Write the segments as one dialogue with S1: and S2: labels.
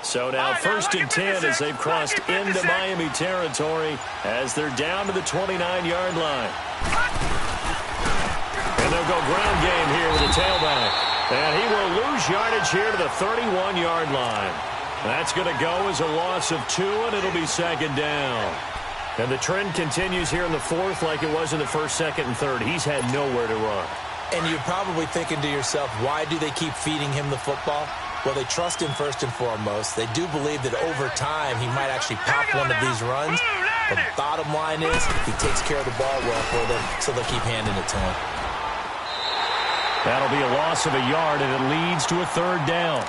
S1: So now 1st and 10 as they've crossed into Miami territory as they're down to the 29-yard line. And they'll go ground game here with the tailback. And he will lose yardage here to the 31-yard line. That's going to go as a loss of 2, and it'll be 2nd down. And the trend continues here in the 4th like it was in the 1st, 2nd, and 3rd. He's had nowhere to run.
S2: And you're probably thinking to yourself, why do they keep feeding him the football? Well, they trust him first and foremost. They do believe that over time he might actually pop one of these runs. But the bottom line is he takes care of the ball well for them, so they'll keep handing it to him.
S1: That'll be a loss of a yard, and it leads to a 3rd down.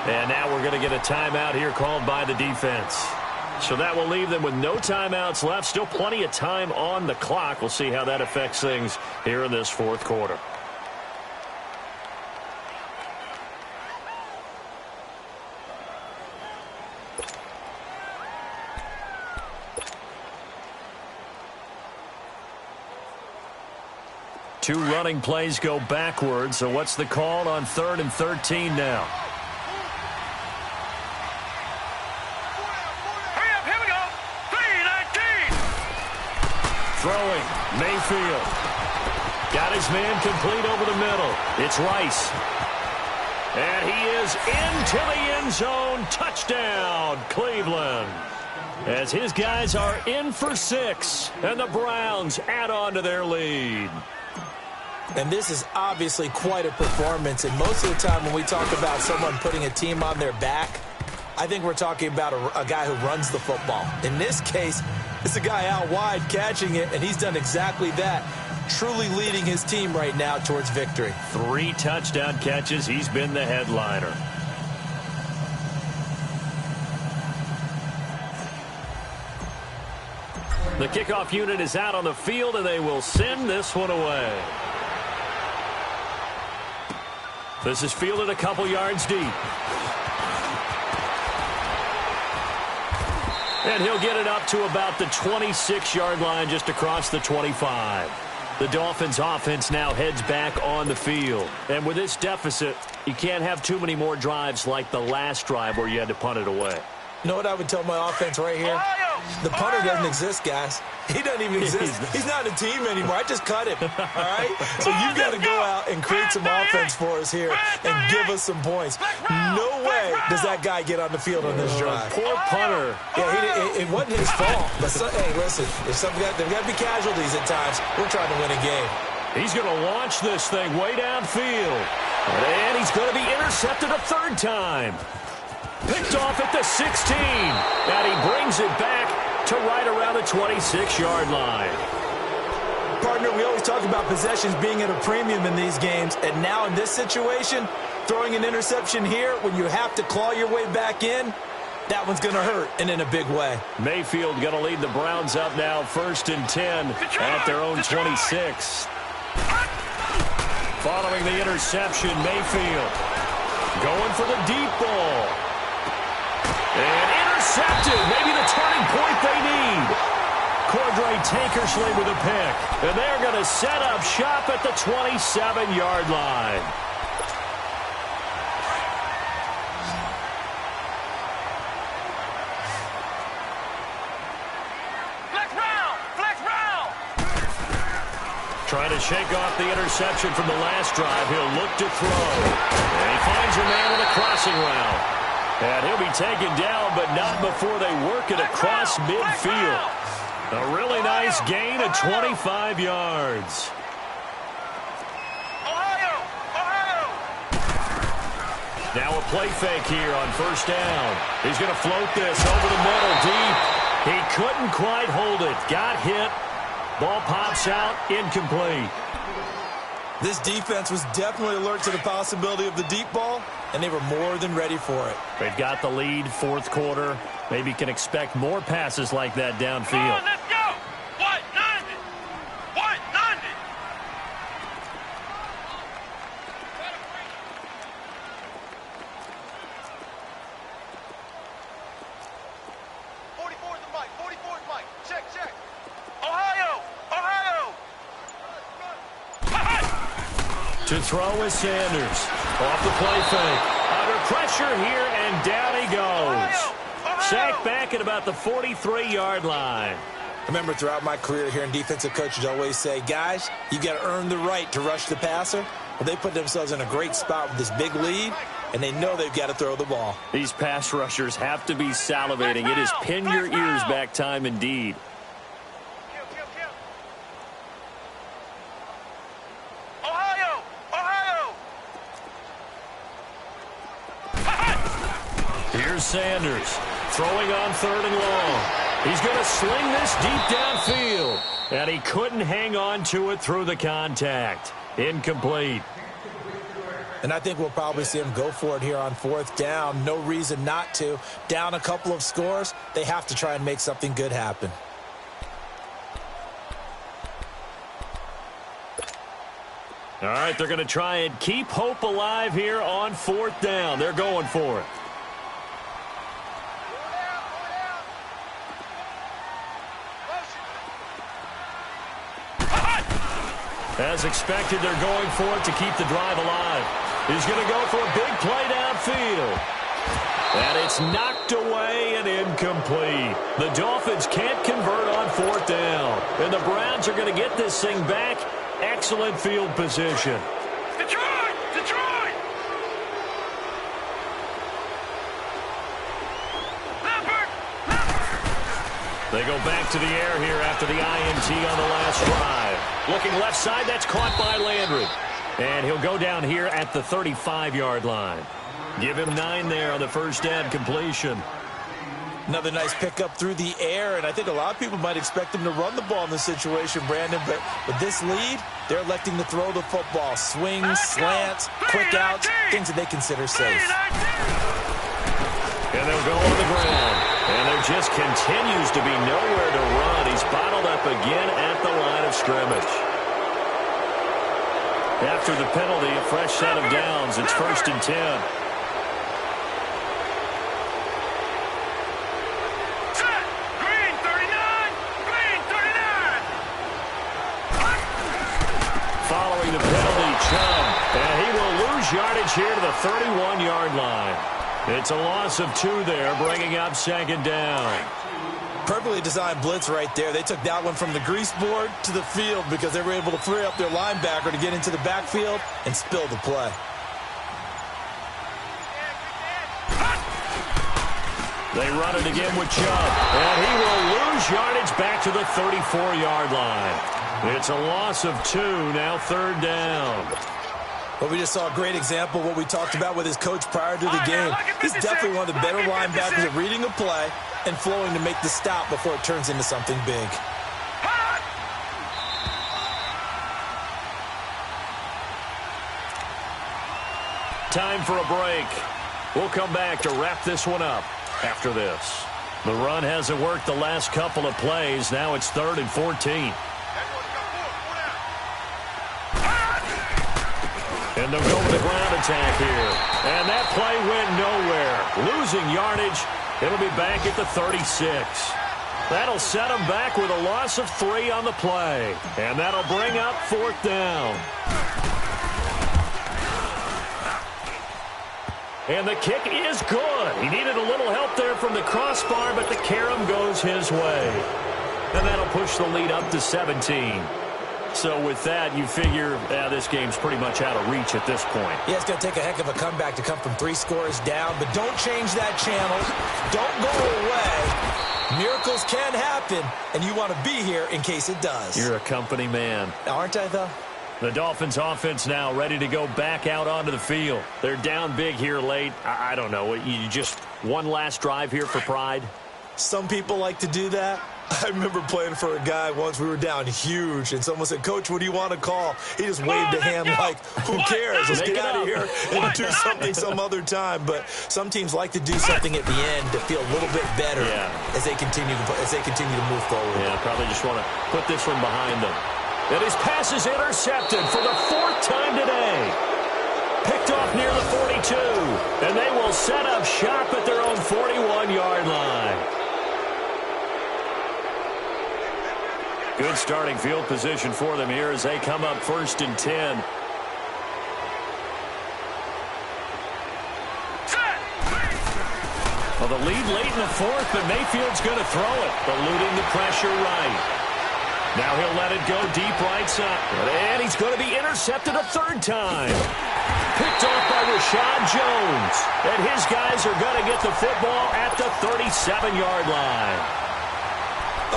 S1: And now we're going to get a timeout here called by the defense. So that will leave them with no timeouts left. Still plenty of time on the clock. We'll see how that affects things here in this 4th quarter. Two running plays go backwards. So what's the call on 3rd and 13 now? Throwing, Mayfield. Got his man complete over the middle. It's Rice. And he is into the end zone. Touchdown, Cleveland. As his guys are in for 6, and the Browns add on to their lead.
S2: And this is obviously quite a performance. And most of the time when we talk about someone putting a team on their back, I think we're talking about a guy who runs the football. In this case, it's a guy out wide catching it, and he's done exactly that, truly leading his team right now towards victory.
S1: 3 touchdown catches. He's been the headliner. The kickoff unit is out on the field, and they will send this one away. This is fielded a couple yards deep. And he'll get it up to about the 26-yard line, just across the 25. The Dolphins offense now heads back on the field. And with this deficit, you can't have too many more drives like the last drive where you had to punt it away.
S2: You know what I would tell my offense right here? The punter doesn't exist, guys. He doesn't even exist. He's not a team anymore. I just cut him, all right? So you've got to go out and create some offense for us here and give us some points. No way does that guy get on the field on this drive.
S1: Poor punter.
S2: Yeah, it wasn't his fault. But hey, listen, there's got to be casualties at times. We're trying to win a game.
S1: He's going to launch this thing way downfield. And he's going to be intercepted a 3rd time. Picked off at the 16. And he brings it back to right around the 26-yard line.
S2: Partner, we always talk about possessions being at a premium in these games. And now in this situation, throwing an interception here when you have to claw your way back in, that one's going to hurt, and in a big way.
S1: Mayfield going to lead the Browns up now 1st and 10 at their own 26. Following the interception, Mayfield going for the deep ball. And intercepted. Maybe the turning point they need. Cordray Tankersley with a pick. And they're going to set up shop at the 27-yard line.
S3: Flex round.
S1: Trying to shake off the interception from the last drive. He'll look to throw. And he finds a man with a crossing route. And he'll be taken down, but not before they work it across midfield. A really nice gain of 25 yards. Now a play fake here on 1st down. He's going to float this over the middle deep. He couldn't quite hold it. Got hit. Ball pops out, incomplete.
S2: This defense was definitely alert to the possibility of the deep ball, and they were more than ready for it.
S1: They've got the lead, 4th quarter. Maybe can expect more passes like that downfield.
S3: Let's go! 190! 190! Check. Ohio!
S1: To throw is Sanders. Off the play fake. Under pressure here, and down he goes. sack back at about the 43-yard line.
S2: I remember throughout my career hearing defensive coaches always say, guys, you got to earn the right to rush the passer. Well, they put themselves in a great spot with this big lead, and they know they've got to throw the ball.
S1: These pass rushers have to be salivating. It is pin your ears back time indeed.
S3: Ohio! Ohio!
S1: Here's Sanders throwing on 3rd and long. He's going to sling this deep downfield, and he couldn't hang on to it through the contact. Incomplete.
S2: And I think we'll probably see him go for it here on 4th down. No reason not to. Down a couple of scores, they have to try and make something good happen.
S1: All right, they're going to try and keep hope alive here on 4th down. They're going for it. As expected, they're going for it to keep the drive alive. He's going to go for a big play downfield. And it's knocked away and incomplete. The Dolphins can't convert on 4th down. And the Browns are going to get this thing back. Excellent field position.
S3: Detroit! Detroit! Leopard!
S1: They go back to the air here after the INT on the last drive. Looking left side, that's caught by Landry. And he'll go down here at the 35-yard line. Give him 9 there on the first down completion.
S2: Another nice pickup through the air, and I think a lot of people might expect him to run the ball in this situation, Brandon, but with this lead, they're electing to throw the football. Swings, slants, quick outs, things that they consider safe.
S1: And they'll go on the ground. And there just continues to be nowhere to run. He's bottled up again at the line of scrimmage. After the penalty, a fresh set of downs. It's 1st and 10.
S3: Set! Green 39! Green 39!
S1: Following the penalty, Chubb. And he will lose yardage here to the 31-yard line. It's a loss of 2 there, bringing up 2nd down.
S2: Perfectly designed blitz right there. They took that one from the grease board to the field because they were able to free up their linebacker to get into the backfield and spill the play.
S1: They run it again with Chubb, and he will lose yardage back to the 34-yard line. It's a loss of 2, now 3rd down.
S2: Well, we just saw a great example of what we talked about with his coach prior to the game. He's definitely one of the better linebackers at reading a play and flowing to make the stop before it turns into something big.
S1: Time for a break. We'll come back to wrap this one up after this. The run hasn't worked the last couple of plays. Now it's 3rd and 14. And they'll go with a ground attack here. And that play went nowhere. Losing yardage. It'll be back at the 36. That'll set them back with a loss of 3 on the play. And that'll bring up 4th down. And the kick is good. He needed a little help there from the crossbar, but the carom goes his way. And that'll push the lead up to 17. So with that, you figure this game's pretty much out of reach at this point.
S2: Yeah, it's going to take a heck of a comeback to come from 3 scores down, but don't change that channel. Don't go away. Miracles can happen, and you want to be here in case it does.
S1: You're a company man.
S2: Aren't I, though?
S1: The Dolphins offense now ready to go back out onto the field. They're down big here late. I don't know. You just one last drive here for pride?
S2: Some people like to do that. I remember playing for a guy once. We were down huge, and someone said, "Coach, what do you want to call?" He just waved a hand like, who cares? Let's get out of here and do something some other time. But some teams like to do something at the end to feel a little bit better as they continue to move forward.
S1: Yeah, probably just want to put this one behind them. And his pass is intercepted for the 4th time today. Picked off near the 42, and they will set up shop at their own 41-yard line. Good starting field position for them here as they come up 1st and 10. Well, the lead late in the fourth, but Mayfield's going to throw it, eluding the pressure right. Now he'll let it go deep right side. And he's going to be intercepted a third time. Picked off by Rashad Jones. And his guys are going to get the football at the 37-yard line.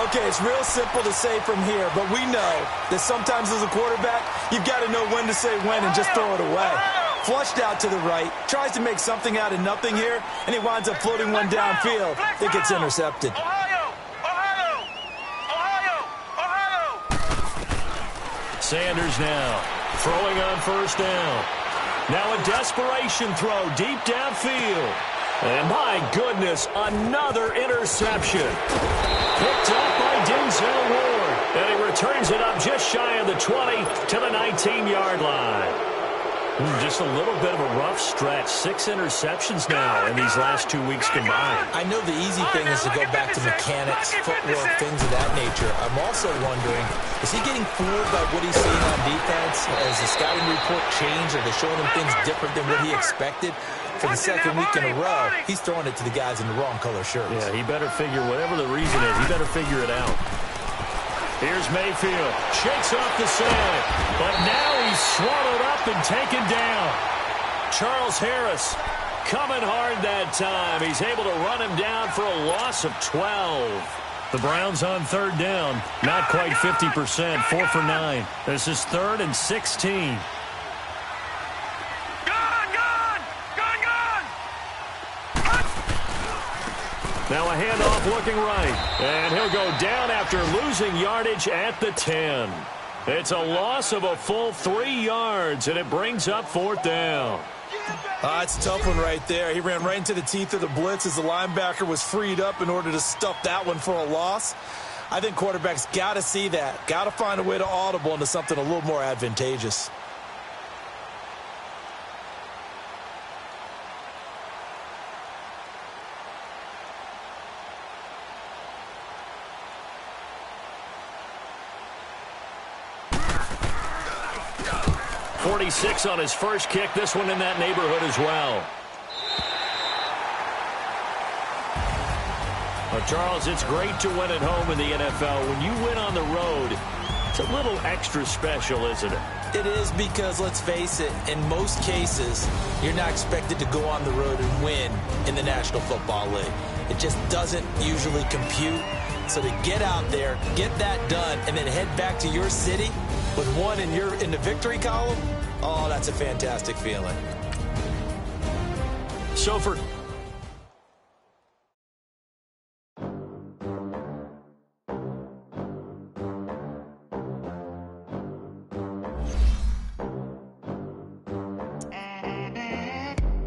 S2: Okay, it's real simple to say from here, but we know that sometimes as a quarterback, you've got to know when to say when and just throw it away. Flushed out to the right, tries to make something out of nothing here, and he winds up floating one downfield that gets intercepted.
S1: Sanders now throwing on first down. Now a desperation throw deep downfield. And my goodness, another interception. Picked up by Denzel Ward. And he returns it up just shy of the 20 to the 19-yard line. Just a little bit of a rough stretch. 6 interceptions now in these last 2 weeks combined.
S2: I know the easy thing is to go back to mechanics, footwork, things of that nature. I'm also wondering, is he getting fooled by what he's seeing on defense? Has the scouting report changed? Are they showing him things different than what he expected? For the second week in a row, he's throwing it to the guys in the wrong color shirts.
S1: Yeah, he better figure, whatever the reason is, he better figure it out. Here's Mayfield. Shakes off the side. But now he's swallowed up and taken down. Charles Harris coming hard that time. He's able to run him down for a loss of 12. The Browns on third down. Not quite 50%. 4 for 9. This is 3rd and 16. Now a handoff looking right. And he'll go down after losing yardage at the 10. It's a loss of a full 3 yards, and it brings up 4th down.
S2: It's a tough one right there. He ran right into the teeth of the blitz as the linebacker was freed up in order to stuff that one for a loss. I think quarterbacks got to see that. Got to find a way to audible into something a little more advantageous.
S1: .46 on his first kick. This one in that neighborhood as well. Well, Charles, it's great to win at home in the NFL. When you win on the road, it's a little extra special, isn't it?
S2: It is, because, let's face it, in most cases, you're not expected to go on the road and win in the National Football League. It just doesn't usually compute. So to get out there, get that done, and then head back to your city with one in the victory column, oh, that's a fantastic feeling.
S1: So for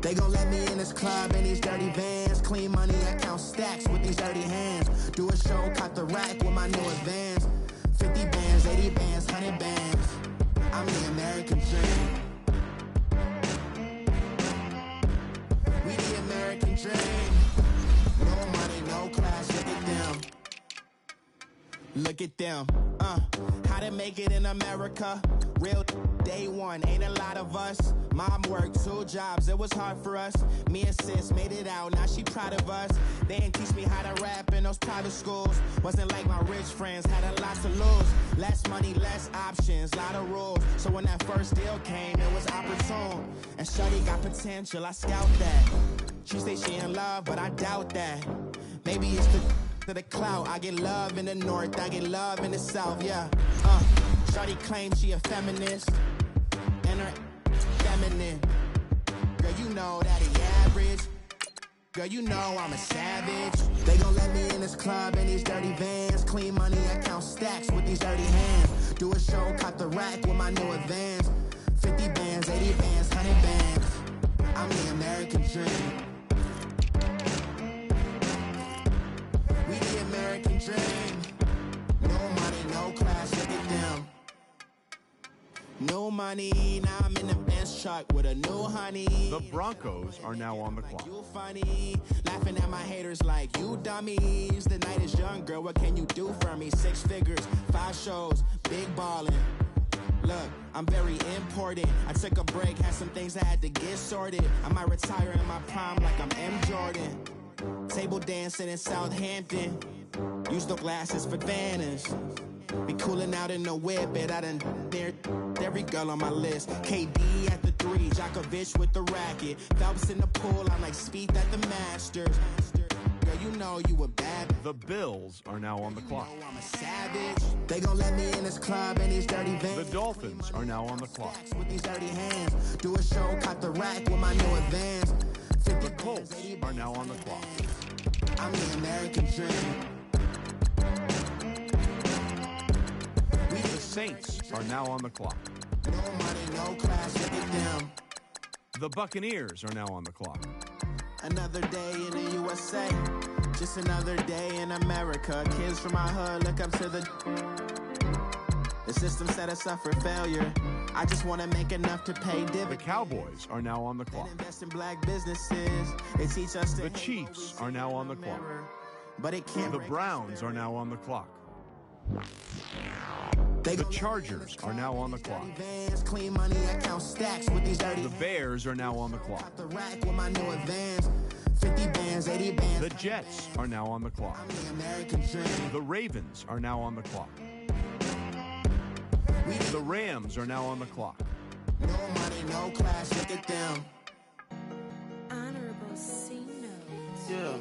S4: they gon' let me in this club in these dirty vans. Clean money, I count stacks with these dirty hands. Do a show, caught the rack with my new advance. 50 bands, 80 bands, 100 bands. I'm the American dream. We the American dream. No money, no class, look at them. Look at them. How to make it in America. Real day one, ain't a lot of us. Mom worked 2 jobs, it was hard for us. Me and sis made it out, now she proud of us. They didn't teach me how to rap in those private schools. Wasn't like my rich friends, had a lot to lose. Less money, less options, lot of rules. So when that first deal came, it was opportune. And shawty got potential, I scout that. She say she in love, but I doubt that. Maybe it's the clout. I get love in the north, I get love in the south, yeah. Shawty claims she a feminist, and her feminine. Girl, you know that he average. Girl, you know I'm a savage. They gon' let me in this club in these dirty vans. Clean money, I count stacks with these dirty hands. Do a show, caught the rack with my new advance. 50 bands, 80 bands, 100 bands. I'm the American dream. We the American dream. No money, no class, look at them. No money, now I'm in the Benz truck with a new honey.
S5: The Broncos are now on the clock.
S4: You funny, laughing at my haters like you dummies. The night is young, girl, what can you do for me? 6 figures, 5 shows, big ballin'. Look, I'm very important. I took a break, had some things I had to get sorted. I might retire in my prime like I'm M. Jordan. Table dancing in Southampton. Use the glasses for vanish. Be cooling out in the whip, but I done there every girl on my list. KD at the 3, Djokovic with the racket. Phelps in the pool, I'm like Speed at the Masters. Girl, you know you a bad.
S5: The Bills are now on the clock.
S4: I'm a savage. They gon' let me in this club in these dirty
S5: The
S4: veins.
S5: Dolphins are now on the clock.
S4: With these dirty hands. Do a show, cut the rack with my new advance.
S5: The Colts are now on the clock.
S4: I'm the American dream.
S5: The Saints are now on the clock.
S4: No money, no class, look at them.
S5: The Buccaneers are now on the clock.
S4: Another day in the USA, just another day in America. Kids from my hood look up to the system set us up for failure. I just want to make enough to pay dividends.
S5: The Cowboys are now on the clock.
S4: Invest in black businesses. They teach us to
S5: The Chiefs are now on the clock.
S4: But it can't.
S5: The Browns are now on the clock. The Chargers are now on the clock.
S4: Clean money, I count stacks with these dirty.
S5: The Bears are now on the clock.
S4: The rack with my new advance. 50 bands, 80 bands.
S5: The Jets are now on the clock.
S4: I'm the American dream.
S5: The Ravens are now on the clock. The Rams are now on the clock.
S4: No money, no class, look at them.
S6: Honorable C notes.
S4: Yeah.